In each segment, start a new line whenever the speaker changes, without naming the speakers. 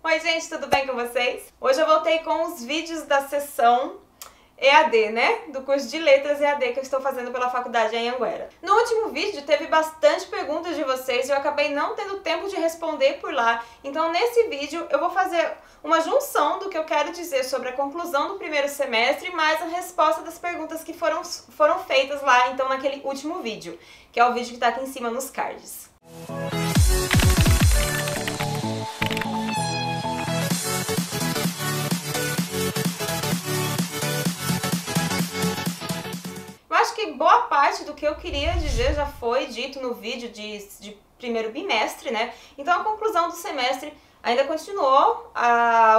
Oi gente, tudo bem com vocês? Hoje eu voltei com os vídeos da sessão EAD, né? Do curso de Letras EAD que eu estou fazendo pela faculdade em Anhanguera. No último vídeo teve bastante perguntas de vocês e eu acabei não tendo tempo de responder por lá. Então nesse vídeo eu vou fazer uma junção do que eu quero dizer sobre a conclusão do primeiro semestre mais a resposta das perguntas que foram feitas lá então naquele último vídeo, que é o vídeo que está aqui em cima nos cards. Acho que boa parte do que eu queria dizer já foi dito no vídeo de primeiro bimestre, né? Então a conclusão do semestre ainda continuou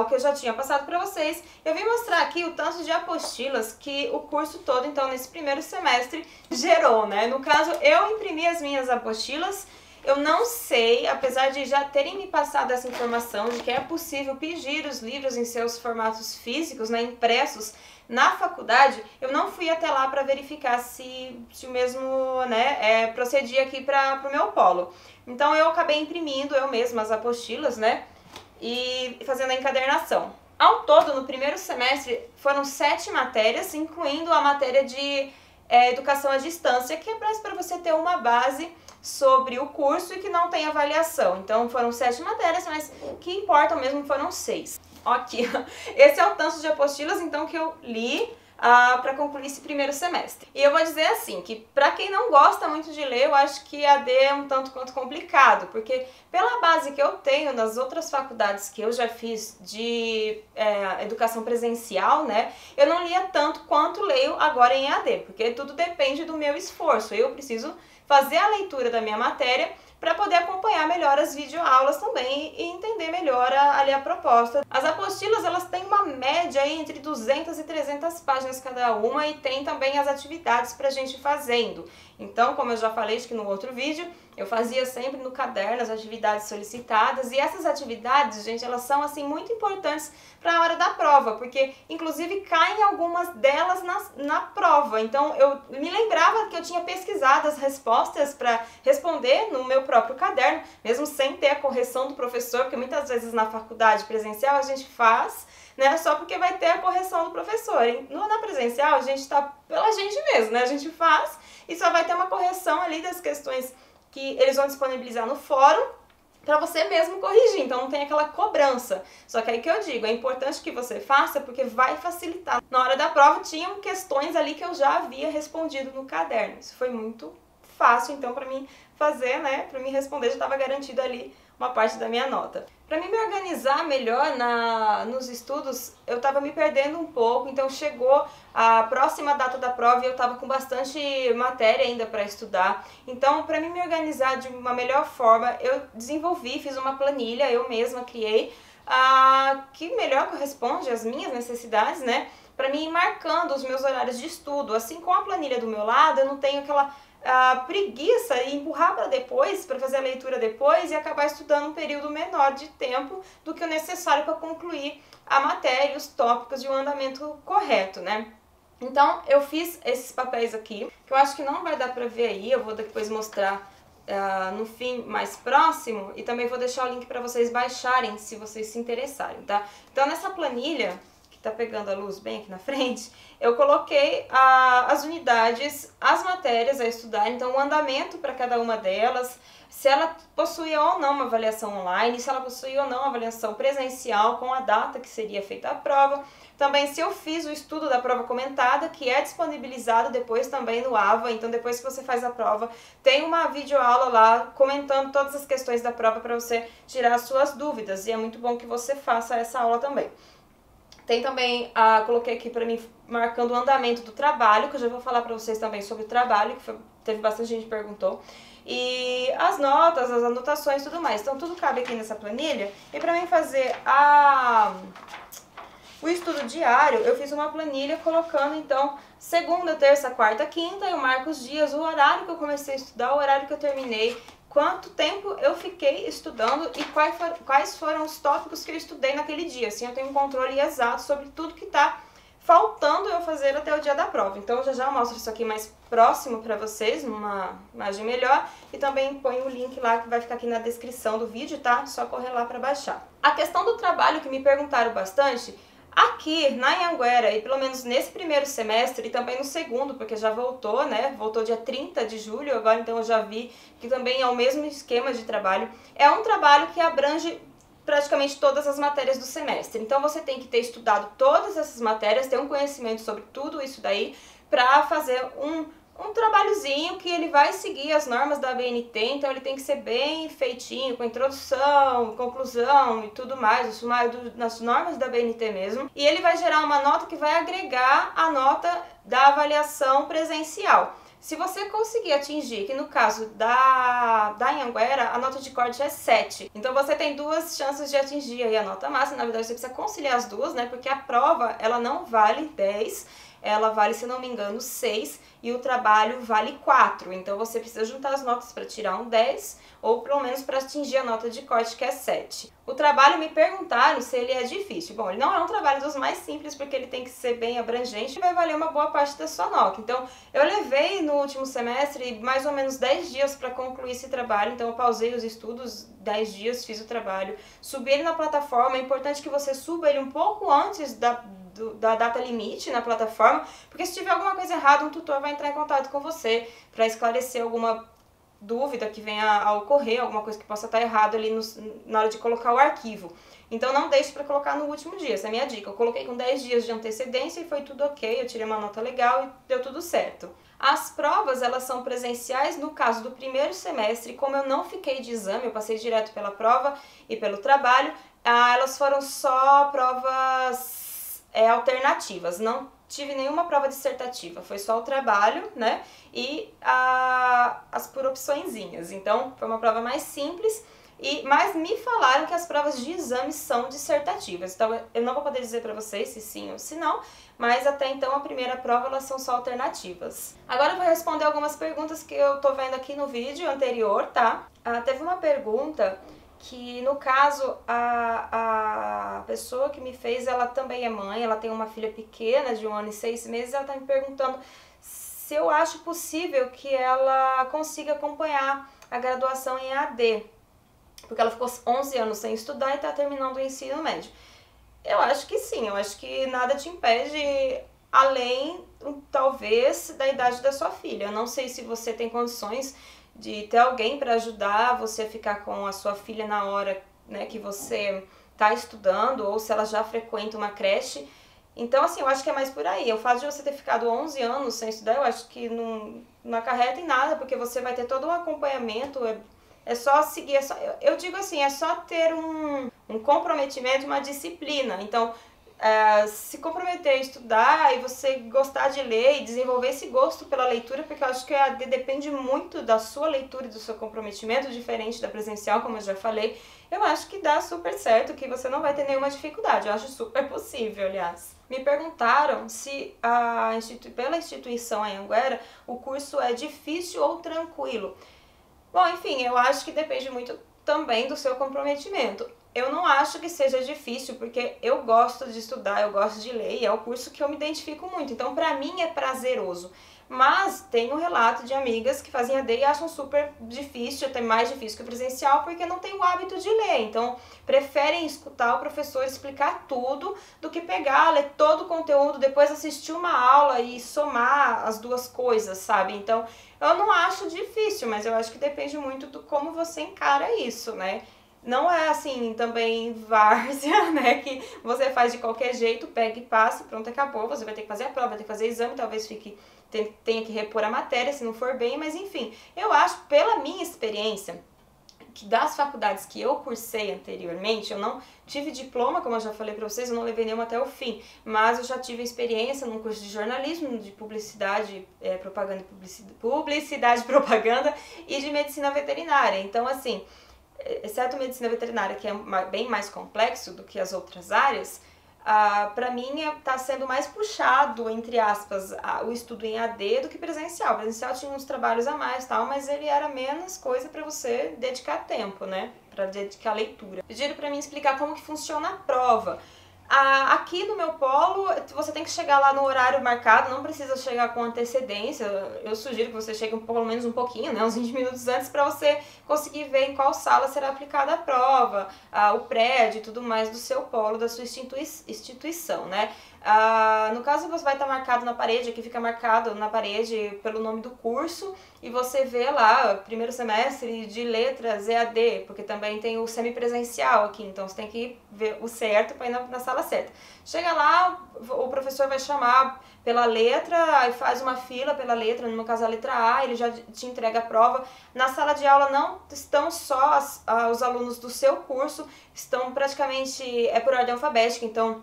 o que eu já tinha passado para vocês. Eu vim mostrar aqui o tanto de apostilas que o curso todo, então, nesse primeiro semestre, gerou, né? No caso, eu imprimi as minhas apostilas. Eu não sei, apesar de já terem me passado essa informação de que é possível pedir os livros em seus formatos físicos, né, impressos, na faculdade, eu não fui até lá para verificar se o mesmo, né, procedia aqui para o meu polo. Então eu acabei imprimindo eu mesma as apostilas, né, e fazendo a encadernação. Ao todo, no primeiro semestre, foram 7 matérias, incluindo a matéria de educação à distância, que é para você ter uma base sobre o curso e que não tem avaliação. Então foram 7 matérias, mas que importam mesmo foram 6. Aqui, esse é o tanto de apostilas então que eu li para concluir esse primeiro semestre. E eu vou dizer assim, que para quem não gosta muito de ler, eu acho que AD é um tanto quanto complicado, porque pela base que eu tenho nas outras faculdades que eu já fiz de educação presencial, né, eu não lia tanto quanto leio agora em EAD, porque tudo depende do meu esforço. Eu preciso fazer a leitura da minha matéria para poder acompanhar melhor as videoaulas também e entender melhor ali a proposta. As apostilas, elas têm uma média aí entre 200 e 300 páginas cada uma e tem também as atividades para a gente fazendo. Então, como eu já falei acho que no outro vídeo, eu fazia sempre no caderno as atividades solicitadas e essas atividades, gente, elas são assim muito importantes para a hora da prova, porque inclusive caem algumas delas na prova. Então eu me lembrava que eu tinha pesquisado as respostas para responder no meu próprio caderno, mesmo sem ter a correção do professor, porque muitas vezes na faculdade presencial a gente faz, né, só porque vai ter a correção do professor. Na presencial a gente está pela gente mesmo, né, a gente faz e só vai ter uma correção ali das questões que eles vão disponibilizar no fórum para você mesmo corrigir, então não tem aquela cobrança. Só que aí que eu digo, é importante que você faça porque vai facilitar. Na hora da prova tinham questões ali que eu já havia respondido no caderno. Isso foi muito fácil, então, para mim fazer, né, para mim responder, já estava garantido ali uma parte da minha nota. Para mim me organizar melhor nos estudos, eu estava me perdendo um pouco, então chegou a próxima data da prova e eu estava com bastante matéria ainda para estudar. Então, para mim me organizar de uma melhor forma, eu fiz uma planilha, eu mesma criei, que melhor corresponde às minhas necessidades, né? Para mim ir marcando os meus horários de estudo. Assim, com a planilha do meu lado, eu não tenho aquela preguiça e empurrar para depois, para fazer a leitura depois e acabar estudando um período menor de tempo do que o necessário para concluir a matéria, os tópicos e o andamento correto, né? Então eu fiz esses papéis aqui, que eu acho que não vai dar para ver aí, eu vou depois mostrar no fim mais próximo e também vou deixar o link para vocês baixarem se vocês se interessarem, tá? Então nessa planilha, tá pegando a luz bem aqui na frente, eu coloquei as unidades, as matérias a estudar, então o andamento para cada uma delas, se ela possuía ou não uma avaliação online, se ela possuía ou não uma avaliação presencial com a data que seria feita a prova, também se eu fiz o estudo da prova comentada, que é disponibilizado depois também no AVA, então depois que você faz a prova, tem uma videoaula lá comentando todas as questões da prova para você tirar as suas dúvidas, e é muito bom que você faça essa aula também. Tem também, coloquei aqui para mim, marcando o andamento do trabalho, que eu já vou falar para vocês também sobre o trabalho, que teve bastante gente que perguntou. E as notas, as anotações e tudo mais. Então tudo cabe aqui nessa planilha. E para mim fazer o estudo diário, eu fiz uma planilha colocando então segunda, terça, quarta, quinta, eu marco os dias, o horário que eu comecei a estudar, o horário que eu terminei, quanto tempo eu fiquei estudando e quais foram os tópicos que eu estudei naquele dia. Assim, eu tenho um controle exato sobre tudo que está faltando eu fazer até o dia da prova. Então, já mostro isso aqui mais próximo para vocês, numa imagem melhor. E também ponho o link lá que vai ficar aqui na descrição do vídeo, tá? Só correr lá para baixar. A questão do trabalho trabalho que me perguntaram bastante, aqui na Anhanguera, e pelo menos nesse primeiro semestre e também no segundo, porque já voltou, né? Voltou dia 30 de julho, agora então eu já vi que também é o mesmo esquema de trabalho. É um trabalho que abrange praticamente todas as matérias do semestre. Então você tem que ter estudado todas essas matérias, ter um conhecimento sobre tudo isso daí, para fazer um trabalhozinho que ele vai seguir as normas da ABNT, então ele tem que ser bem feitinho, com introdução, conclusão e tudo mais, o sumário nas normas da ABNT mesmo. E ele vai gerar uma nota que vai agregar a nota da avaliação presencial. Se você conseguir atingir, que no caso da Anhanguera, a nota de corte é 7. Então você tem duas chances de atingir aí a nota máxima. Na verdade, você precisa conciliar as duas, né? Porque a prova, ela não vale 10, ela vale, se não me engano, 6 e o trabalho vale 4. Então você precisa juntar as notas para tirar um 10 ou pelo menos para atingir a nota de corte, que é 7. O trabalho, me perguntaram se ele é difícil. Bom, ele não é um trabalho dos mais simples, porque ele tem que ser bem abrangente e vai valer uma boa parte da sua nota. Então, eu levei no último semestre mais ou menos 10 dias para concluir esse trabalho, então eu pausei os estudos 10 dias, fiz o trabalho, subi ele na plataforma. É importante que você suba ele um pouco antes da data limite na plataforma, porque se tiver alguma coisa errada, um tutor vai entrar em contato com você para esclarecer alguma dúvida que venha a ocorrer, alguma coisa que possa estar errado ali na hora de colocar o arquivo. Então não deixe para colocar no último dia, essa é a minha dica. Eu coloquei com 10 dias de antecedência e foi tudo ok, eu tirei uma nota legal e deu tudo certo. As provas, elas são presenciais. No caso do primeiro semestre, como eu não fiquei de exame, eu passei direto pela prova e pelo trabalho, elas foram só provas alternativas, não tive nenhuma prova dissertativa, foi só o trabalho, né, e as por opçõezinhas. Então foi uma prova mais simples, mas me falaram que as provas de exame são dissertativas. Então eu não vou poder dizer para vocês se sim ou se não, mas até então a primeira prova elas são só alternativas. Agora eu vou responder algumas perguntas que eu tô vendo aqui no vídeo anterior, tá? Teve uma pergunta que, no caso, a pessoa que me fez, ela também é mãe, ela tem uma filha pequena de 1 ano e 6 meses, ela tá me perguntando se eu acho possível que ela consiga acompanhar a graduação em AD, porque ela ficou 11 anos sem estudar e tá terminando o ensino médio. Eu acho que sim, eu acho que nada te impede, além, talvez, da idade da sua filha. Eu não sei se você tem condições de ter alguém para ajudar você a ficar com a sua filha na hora, né, que você está estudando, ou se ela já frequenta uma creche. Então, assim, eu acho que é mais por aí. O fato de você ter ficado 11 anos sem estudar, eu acho que não acarreta em nada, porque você vai ter todo um acompanhamento, é só seguir, eu digo assim, é só ter um comprometimento, uma disciplina. Então, se comprometer a estudar e você gostar de ler e desenvolver esse gosto pela leitura, porque eu acho que a AD depende muito da sua leitura e do seu comprometimento, diferente da presencial, como eu já falei. Eu acho que dá super certo, que você não vai ter nenhuma dificuldade. Eu acho super possível, aliás. Me perguntaram se pela instituição Anhanguera o curso é difícil ou tranquilo. Bom, enfim, eu acho que depende muito também do seu comprometimento. Eu não acho que seja difícil, porque eu gosto de estudar, eu gosto de ler, e é o curso que eu me identifico muito. Então, pra mim, é prazeroso. Mas tem um relato de amigas que fazem AD e acham super difícil, até mais difícil que o presencial, porque não tem o hábito de ler. Então, preferem escutar o professor explicar tudo do que pegar, ler todo o conteúdo, depois assistir uma aula e somar as duas coisas, sabe? Então, eu não acho difícil, mas eu acho que depende muito do como você encara isso, né? Não é assim também várzea, né, que você faz de qualquer jeito, pega e passa, pronto, acabou. Você vai ter que fazer a prova, vai ter que fazer exame, talvez tenha que repor a matéria se não for bem, mas enfim. Eu acho, pela minha experiência, que das faculdades que eu cursei anteriormente, eu não tive diploma, como eu já falei pra vocês, eu não levei nenhuma até o fim, mas eu já tive experiência num curso de jornalismo, de publicidade, propaganda e propaganda e de medicina veterinária. Então, assim, exceto medicina veterinária, que é bem mais complexo do que as outras áreas, para mim está sendo mais puxado, entre aspas, o estudo em AD do que presencial. O presencial tinha uns trabalhos a mais, tal, mas ele era menos coisa para você dedicar tempo, né? Para dedicar leitura. Pediram para mim explicar como que funciona a prova. Aqui no meu polo, você tem que chegar lá no horário marcado, não precisa chegar com antecedência. Eu sugiro que você chegue pelo menos um pouquinho, né, uns 20 minutos antes, para você conseguir ver em qual sala será aplicada a prova, o prédio e tudo mais do seu polo, da sua instituição, né. No caso, você vai estar marcado na parede, aqui fica marcado na parede pelo nome do curso, e você vê lá, primeiro semestre de letras EAD, porque também tem o semipresencial aqui, então você tem que ver o certo para ir na sala certa. Chega lá, o professor vai chamar pela letra, aí faz uma fila pela letra, no meu caso a letra A, ele já te entrega a prova. Na sala de aula não estão só os alunos do seu curso, estão praticamente, por ordem alfabética, então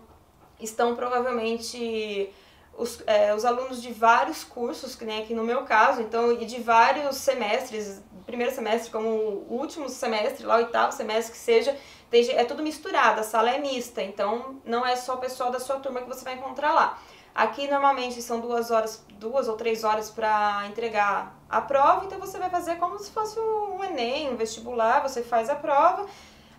estão provavelmente os alunos de vários cursos, que nem aqui no meu caso, então, e de vários semestres, primeiro semestre como o último semestre, lá o oitavo semestre que seja, é tudo misturado, a sala é mista, então não é só o pessoal da sua turma que você vai encontrar lá. Aqui normalmente são 2 ou 3 horas para entregar a prova, então você vai fazer como se fosse um Enem, um vestibular, você faz a prova.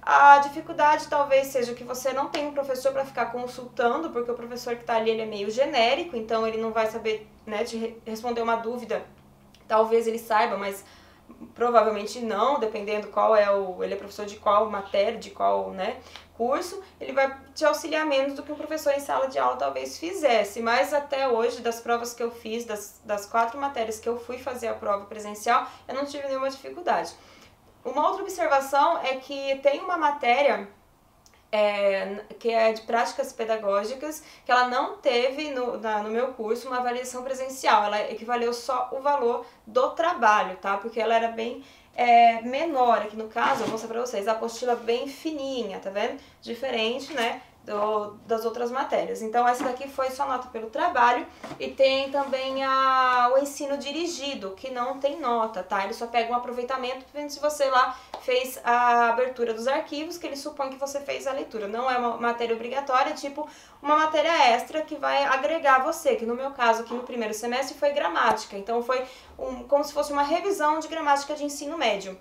A dificuldade talvez seja que você não tem um professor para ficar consultando, porque o professor que está ali ele é meio genérico, então ele não vai saber, né, te responder uma dúvida. Talvez ele saiba, mas provavelmente não, dependendo qual ele é professor de qual matéria, de qual, né, curso, ele vai te auxiliar menos do que um professor em sala de aula talvez fizesse. Mas até hoje, das provas que eu fiz, das 4 matérias que eu fui fazer a prova presencial, eu não tive nenhuma dificuldade. Uma outra observação é que tem uma matéria que é de práticas pedagógicas, que ela não teve no meu curso uma avaliação presencial, ela equivaleu só o valor do trabalho, tá? Porque ela era bem menor, aqui no caso, eu vou mostrar pra vocês, a apostila bem fininha, tá vendo? Diferente, né, das outras matérias. Então essa daqui foi só nota pelo trabalho, e tem também o ensino dirigido, que não tem nota, tá? Ele só pega um aproveitamento, vendo se você lá fez a abertura dos arquivos, que ele supõe que você fez a leitura. Não é uma matéria obrigatória, tipo uma matéria extra que vai agregar você, que no meu caso aqui no primeiro semestre foi gramática, então foi como se fosse uma revisão de gramática de ensino médio.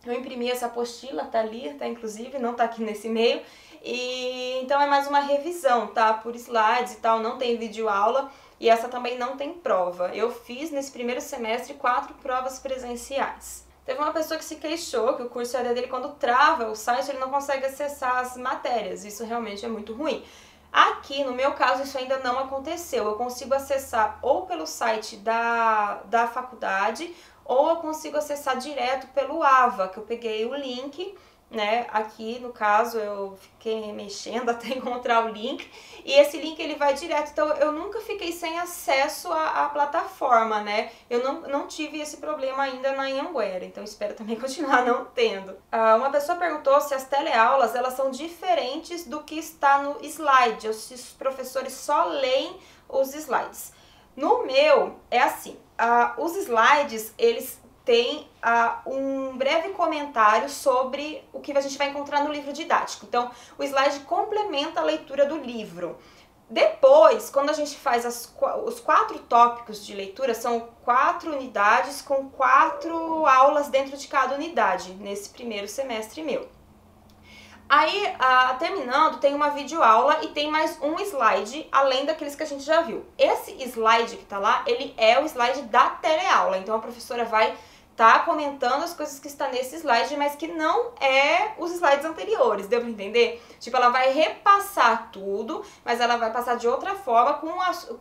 Eu imprimi essa apostila, tá ali, tá inclusive, não tá aqui nesse e-mail, e então é mais uma revisão, tá? Por slides e tal, não tem vídeo aula, e essa também não tem prova. Eu fiz nesse primeiro semestre 4 provas presenciais. Teve uma pessoa que se queixou que o curso EAD dele, quando trava o site, ele não consegue acessar as matérias. Isso realmente é muito ruim. Aqui, no meu caso, isso ainda não aconteceu. Eu consigo acessar ou pelo site da faculdade, ou eu consigo acessar direto pelo AVA, que eu peguei o link, né? Aqui, no caso, eu fiquei mexendo até encontrar o link, e esse link ele vai direto, então eu nunca fiquei sem acesso à plataforma, né? Eu não tive esse problema ainda na Anhanguera, então espero também continuar não tendo. Uma pessoa perguntou se as teleaulas elas são diferentes do que está no slide, ou se os professores só leem os slides. No meu, é assim, os slides, eles tem um breve comentário sobre o que a gente vai encontrar no livro didático. Então, o slide complementa a leitura do livro. Depois, quando a gente faz os 4 tópicos de leitura, são 4 unidades com 4 aulas dentro de cada unidade, nesse primeiro semestre meu. Aí, terminando, tem uma videoaula e tem mais um slide, além daqueles que a gente já viu. Esse slide que tá lá, ele é o slide da teleaula, então a professora vai tá comentando as coisas que estão nesse slide, mas que não é os slides anteriores, deu pra entender? Tipo, ela vai repassar tudo, mas ela vai passar de outra forma,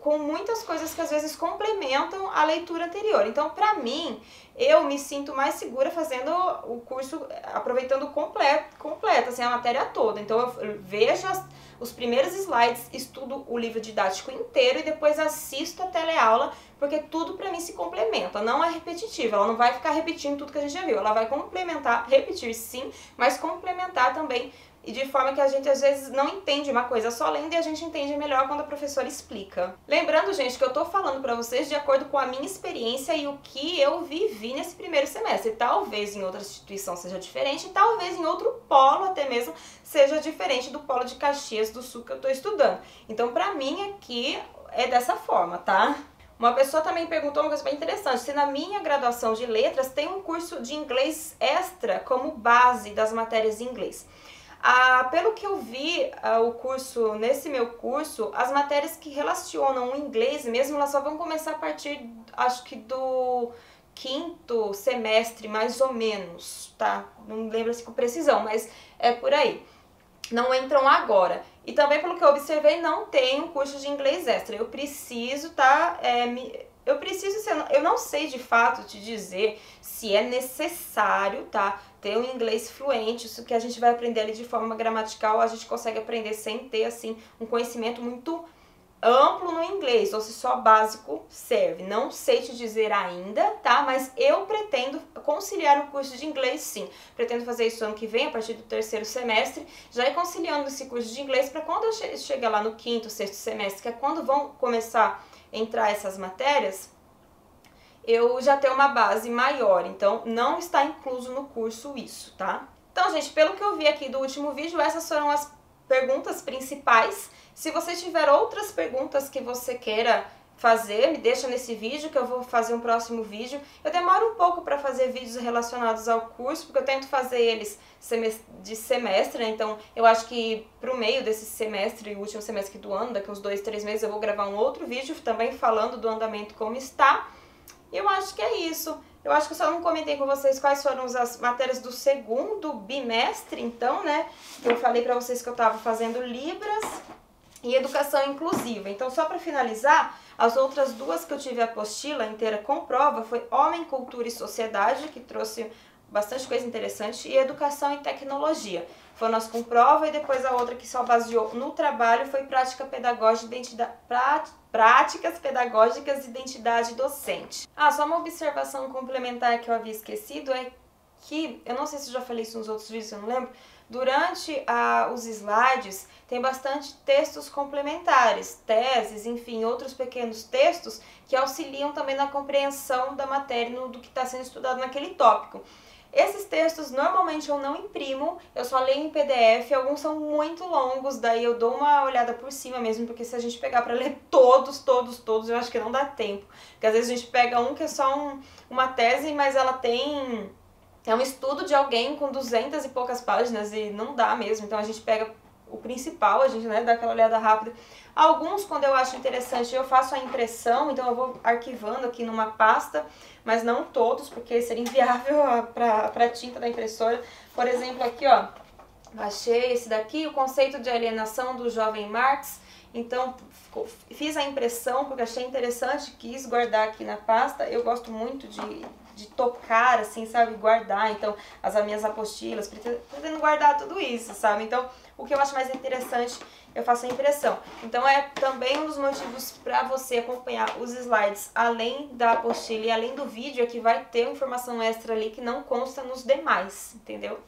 com muitas coisas que às vezes complementam a leitura anterior. Então, pra mim, eu me sinto mais segura fazendo o curso, aproveitando completo, assim, a matéria toda. Então, eu vejo os primeiros slides, estudo o livro didático inteiro e depois assisto a teleaula, porque tudo pra mim se complementa, não é repetitivo, ela não vai ficar repetindo tudo que a gente já viu, ela vai complementar, repetir sim, mas complementar também, e de forma que a gente às vezes não entende uma coisa só lendo e a gente entende melhor quando a professora explica. Lembrando, gente, que eu tô falando pra vocês de acordo com a minha experiência e o que eu vivi nesse primeiro semestre. Talvez em outra instituição seja diferente, talvez em outro polo até mesmo seja diferente do polo de Caxias do Sul que eu tô estudando. Então, pra mim aqui é dessa forma, tá? Uma pessoa também perguntou uma coisa bem interessante, se na minha graduação de letras tem um curso de inglês extra como base das matérias de inglês. Pelo que eu vi, nesse meu curso, as matérias que relacionam o inglês mesmo, elas só vão começar a partir, acho que do quinto semestre, mais ou menos, tá? Não lembro assim com precisão, mas é por aí. Não entram agora. E também, pelo que eu observei, não tem um curso de inglês extra. Eu preciso, tá? Eu não sei de fato te dizer se é necessário, tá? Ter um inglês fluente, isso que a gente vai aprender ali de forma gramatical, a gente consegue aprender sem ter, assim, um conhecimento muito amplo no inglês, ou se só básico serve. Não sei te dizer ainda, tá? Mas eu pretendo conciliar o curso de inglês, sim. Pretendo fazer isso ano que vem, a partir do terceiro semestre, já ir conciliando esse curso de inglês para quando eu chegar lá no quinto, sexto semestre, que é quando vão começar a entrar essas matérias, eu já ter uma base maior. Então, não está incluso no curso isso, tá? Então, gente, pelo que eu vi aqui do último vídeo, essas foram as perguntas principais. Se você tiver outras perguntas que você queira fazer, me deixa nesse vídeo que eu vou fazer um próximo vídeo. Eu demoro um pouco para fazer vídeos relacionados ao curso, porque eu tento fazer eles de semestre, né? Então eu acho que pro meio desse semestre, o último semestre do ano, daqui uns 2, 3 meses, eu vou gravar um outro vídeo também falando do andamento como está. E eu acho que é isso. Eu acho que eu só não comentei com vocês quais foram as matérias do segundo bimestre, então, né? Eu falei pra vocês que eu tava fazendo Libras e Educação Inclusiva. Então, só para finalizar, as outras duas que eu tive a apostila inteira com prova foi Homem, Cultura e Sociedade, que trouxe bastante coisa interessante, e Educação e Tecnologia. Foram as com prova, e depois a outra que só baseou no trabalho foi Práticas Pedagógicas e Identidade Docente. Só uma observação complementar que eu havia esquecido é que, eu não sei se eu já falei isso nos outros vídeos, eu não lembro, durante os slides tem bastante textos complementares, teses, enfim, outros pequenos textos que auxiliam também na compreensão da matéria, do que está sendo estudado naquele tópico. Esses textos normalmente eu não imprimo, eu só leio em PDF, alguns são muito longos, daí eu dou uma olhada por cima mesmo, porque se a gente pegar para ler todos, eu acho que não dá tempo. Porque às vezes a gente pega um que é só uma tese, mas ela tem... É um estudo de alguém com 200 e poucas páginas e não dá mesmo, então a gente pega o principal, a gente, né, dá aquela olhada rápida. Alguns, quando eu acho interessante, eu faço a impressão, então eu vou arquivando aqui numa pasta, mas não todos, porque seria inviável para a tinta da impressora. Por exemplo, aqui, ó, achei esse daqui, o conceito de alienação do jovem Marx. Então, fiz a impressão porque achei interessante, quis guardar aqui na pasta. Eu gosto muito de tocar, assim, sabe, guardar, então, as minhas apostilas, pretendo guardar tudo isso, sabe? Então, o que eu acho mais interessante, eu faço a impressão. Então, é também um dos motivos para você acompanhar os slides, além da apostila e além do vídeo, é que vai ter uma informação extra ali que não consta nos demais, entendeu?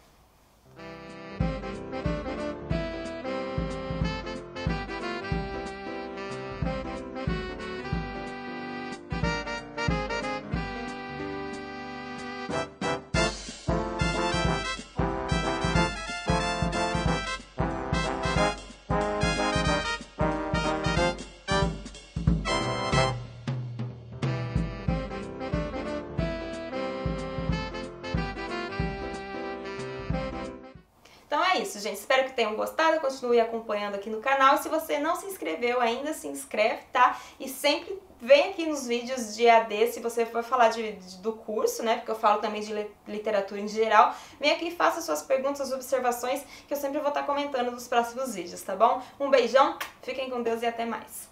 Então é isso, gente. Espero que tenham gostado. Continue acompanhando aqui no canal. E se você não se inscreveu ainda, se inscreve, tá? E sempre vem aqui nos vídeos de AD, se você for falar do curso, né? Porque eu falo também de literatura em geral. Vem aqui e faça suas perguntas, observações, que eu sempre vou estar comentando nos próximos vídeos, tá bom? Um beijão, fiquem com Deus e até mais.